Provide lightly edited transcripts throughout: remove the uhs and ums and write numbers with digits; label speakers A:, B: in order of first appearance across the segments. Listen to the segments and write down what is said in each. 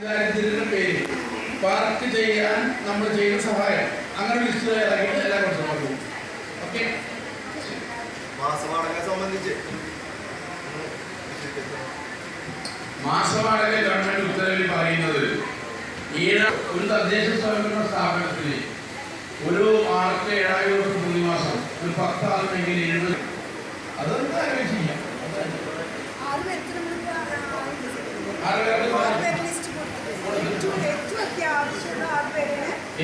A: പേര് പാർക്ക് ചെയ്യാൻ നമ്മൾ ചെയ്യുന്ന സഹായം അങ്ങനെ ലിസ്റ്റ് തയ്യാറാക്കിയിട്ട് എല്ലാ കുറച്ചും ഓക്കെ.
B: മാസവാടക സംബന്ധിച്ച്
A: മാസവാടക ഗവൺമെന്റ് ഉത്തരവിൽ പറയുന്നത് ഒരു തദ്ദേശ സ്വയംഭരണ സ്ഥാപനത്തിൽ ഒരു ആൾക്ക് 7,000 പ്രതിമാസം, ഒരു 10 ആളുണ്ടെങ്കിൽ 70. അതെന്താ ചെയ്യാം.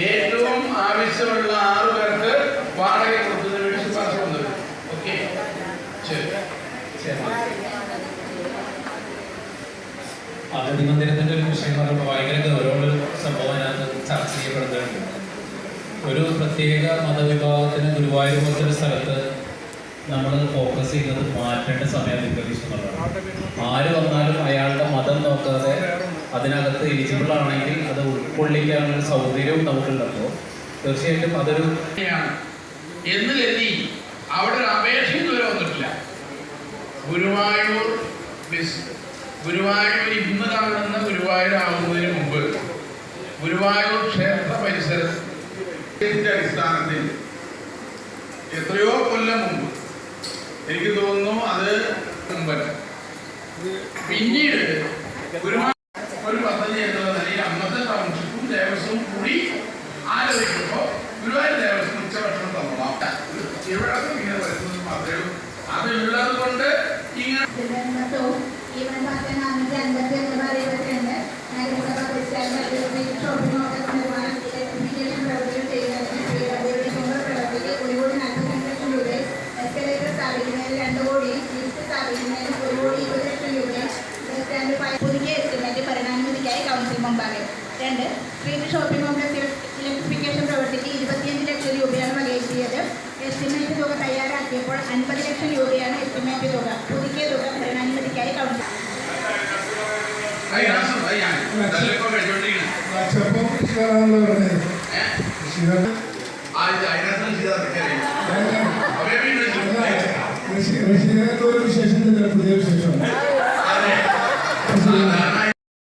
A: ഏറ്റവും ആവശ്യമുള്ള 6 പേർക്ക് വാടക കൊടുത്തതിന് വേണ്ടി ശുപാർശ വന്നത്. ഓക്കെ,
C: ആരോഗ്യമന്ദിരത്തിന്റെ ഒരു വിഷയം പറയുമ്പോൾ ഭയങ്കര ഗൗരവമുള്ള സംഭവം അതിനകത്ത് ചർച്ച ചെയ്യപ്പെടുന്നുണ്ട്. ഒരു പ്രത്യേക മതവിഭാഗത്തിന് ഗുരുവായൂർ പോലത്തെ സ്ഥലത്ത് നമ്മൾ ഫോക്കസ് ചെയ്യുന്നത് മാറ്റേണ്ട സമയം അതിക്രമിച്ചുള്ളതാണ്. ആര് വന്നാലും അയാളുടെ മതം നോക്കാതെ അതിനകത്ത് എലിജിബിൾ ആണെങ്കിൽ അത് ഉൾക്കൊള്ളിക്കാനുള്ള സൗകര്യവും നമുക്കുണ്ടപ്പോൾ തീർച്ചയായിട്ടും അതൊരു
A: എന്ന് കരുതി അവിടെ ഒരു അപേക്ഷ ഇതുവരെ വന്നിട്ടില്ല. ഗുരുവായൂർ ഇന്ന് കാണുന്ന ഗുരുവായൂർ ആവുന്നതിന് മുമ്പ് ഗുരുവായൂർ ക്ഷേത്ര പരിസരത്തിന്റെ അടിസ്ഥാനത്തിൽ എത്രയോ കൊല്ലം മുമ്പ്, എനിക്ക് തോന്നുന്നു അത് മുമ്പല്ല, പിന്നീട് ഗുരുവായൂർ ഒരു പദ്ധതി എന്നുള്ള നിലയിൽ അന്നത്തെ ടൗൺഷിപ്പും ദേവസ്വവും കൂടി ആലോചിക്കുമ്പോൾ ഗുരുവായൂർ ദേവസ്വം ഉച്ചഭക്ഷണം തന്നോളാം. ഇവിടെ ഇങ്ങനെ വരുന്നത് മാത്രമേ അതുള്ളത് കൊണ്ട് ഇങ്ങനെ
D: പുതുക്കിയ എസ്റ്റിമേറ്റ് പരിണാമത്തിക്കായി കൗൺസിൽ മുമ്പാകെ. 2. സ്ട്രീറ്റ് ഷോപ്പിംഗ് കോംപ്ലക്സ് ഇലക്ട്രിഫിക്കേഷൻ പ്രവൃത്തിക്ക് 25 ലക്ഷം രൂപയാണ് വകയിരുത്തിയത്. എസ്റ്റിമേറ്റ് തുക തയ്യാറാക്കിയപ്പോൾ 50 ലക്ഷം രൂപയാണ് എസ്റ്റിമേറ്റ് തുക. പുതുക്കിയ തുക പരിണാമത്തിക്കായി കൗൺസിൽ.
A: ഋഷികൾക്ക്